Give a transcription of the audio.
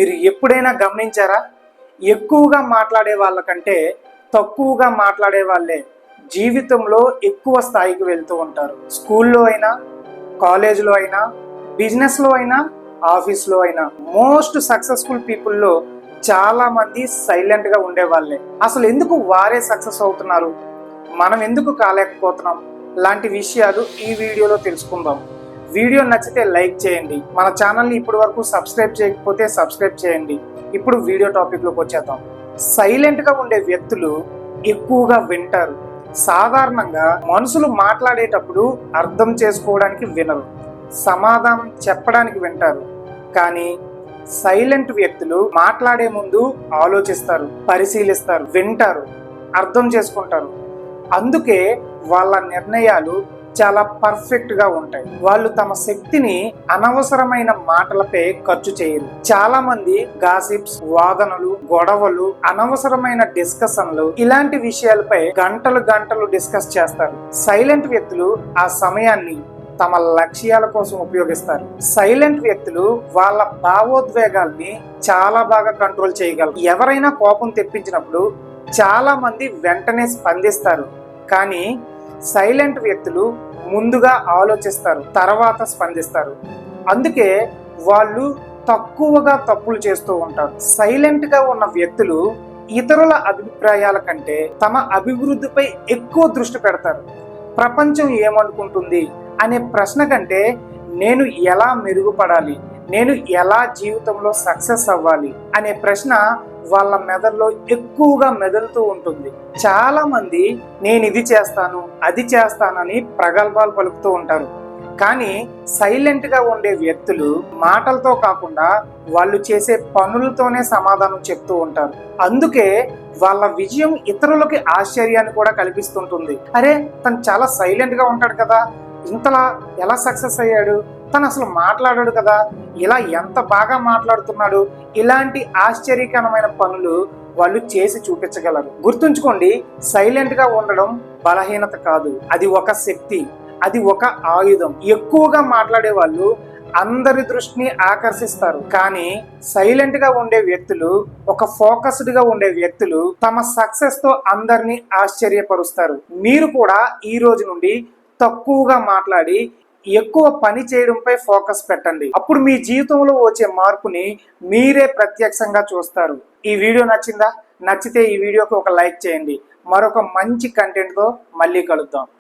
మీరు ఎప్పుడైనా గమనించారా? ఎక్కువగా మాట్లాడే వాళ్ళకంటే తక్కువగా మాట్లాడే వాళ్ళే జీవితంలో ఎక్కువ స్థాయికి వెళ్తూ ఉంటారు. స్కూల్లో అయినా, కాలేజీలో అయినా, బిజినెస్లో అయినా, ఆఫీస్లో అయినా మోస్ట్ సక్సెస్ఫుల్ పీపుల్లో చాలా మంది సైలెంట్గా ఉండే వాళ్ళే. అసలు ఎందుకు వారే సక్సెస్ అవుతున్నారు, మనం ఎందుకు కాలేకపోతున్నాం లాంటి విషయాలు ఈ వీడియోలో తెలుసుకుందాం. వీడియో నచ్చితే లైక్ చేయండి. మన ఛానల్ని ఇప్పటి వరకు సబ్స్క్రైబ్ చేయకపోతే సబ్స్క్రైబ్ చేయండి. ఇప్పుడు వీడియో టాపిక్లోకి వచ్చేద్దాం. సైలెంట్గా ఉండే వ్యక్తులు ఎక్కువగా వింటారు. సాధారణంగా మనుషులు మాట్లాడేటప్పుడు అర్థం చేసుకోవడానికి వినరు, సమాధానం చెప్పడానికి వింటారు. కానీ సైలెంట్ వ్యక్తులు మాట్లాడే ముందు ఆలోచిస్తారు, పరిశీలిస్తారు, వింటారు, అర్థం చేసుకుంటారు. అందుకే వాళ్ళ నిర్ణయాలు చాలా పర్ఫెక్ట్గా ఉంటాయి. వాళ్ళు తమ శక్తిని అనవసరమైన మాటలపై ఖర్చు చేయరు. చాలా మంది గాసిప్స్, వాదనలు, గొడవలు, అనవసరమైన డిస్కషన్లు ఇలాంటి విషయాలపై గంటలు గంటలు డిస్కస్ చేస్తారు. సైలెంట్ వ్యక్తులు ఆ సమయాన్ని తమ లక్ష్యాల కోసం ఉపయోగిస్తారు. సైలెంట్ వ్యక్తులు వాళ్ళ భావోద్వేగాల్ని చాలా బాగా కంట్రోల్ చేయగలరు. ఎవరైనా కోపం తెప్పించినప్పుడు చాలా మంది వెంటనే స్పందిస్తారు. కానీ సైలెంట్ వ్యక్తులు ముందుగా ఆలోచిస్తారు, తర్వాత స్పందిస్తారు. అందుకే వాళ్ళు తక్కువగా తప్పులు చేస్తూ ఉంటారు. సైలెంట్గా ఉన్న వ్యక్తులు ఇతరుల అభిప్రాయాల కంటే తమ అభివృద్ధిపై ఎక్కువ దృష్టి పెడతారు. ప్రపంచం ఏమనుకుంటుంది అనే ప్రశ్న కంటే నేను ఎలా మెరుగుపడాలి, నేను ఎలా జీవితంలో సక్సెస్ అవ్వాలి అనే ప్రశ్న వాళ్ళ మెదడులో ఎక్కువగా మెదులుతూ ఉంటుంది. చాలా మంది నేను ఇది చేస్తాను, అది చేస్తానని ప్రగల్భాలు పలుకుతూ ఉంటారు. కానీ సైలెంట్గా ఉండే వ్యక్తులు మాటలతో కాకుండా వాళ్ళు చేసే పనులతోనే సమాధానం చెప్తూ ఉంటారు. అందుకే వాళ్ళ విజయం ఇతరులకి ఆశ్చర్యాన్ని కూడా కల్పిస్తుంటుంది. అరే, తను చాలా సైలెంట్గా ఉంటాడు కదా, ఇంతలా ఎలా సక్సెస్ అయ్యాడు, తను అసలు మాట్లాడాడు కదా, ఇలా ఎంత బాగా మాట్లాడుతున్నాడు, ఇలాంటి ఆశ్చర్యకరమైన పనులు వాళ్ళు చేసి చూపించగలరు. గుర్తుంచుకోండి, సైలెంట్గా ఉండడం బలహీనత కాదు, అది ఒక శక్తి, అది ఒక ఆయుధం. ఎక్కువగా మాట్లాడే వాళ్ళు అందరి దృష్టిని ఆకర్షిస్తారు. కానీ సైలెంట్ గా ఉండే వ్యక్తులు, ఒక ఫోకస్డ్ గా ఉండే వ్యక్తులు తమ సక్సెస్ తో అందరినీ ఆశ్చర్యపరుస్తారు. మీరు కూడా ఈ రోజు నుండి తక్కువగా మాట్లాడి ఎక్కువ పని చేయడంపై ఫోకస్ పెట్టండి. అప్పుడు మీ జీవితంలో వచ్చే మార్పుని మీరే ప్రత్యక్షంగా చూస్తారు. ఈ వీడియో నచ్చిందా? నచ్చితే ఈ వీడియోకి ఒక లైక్ చేయండి. మరొక మంచి కంటెంట్తో మళ్ళీ కలుద్దాం.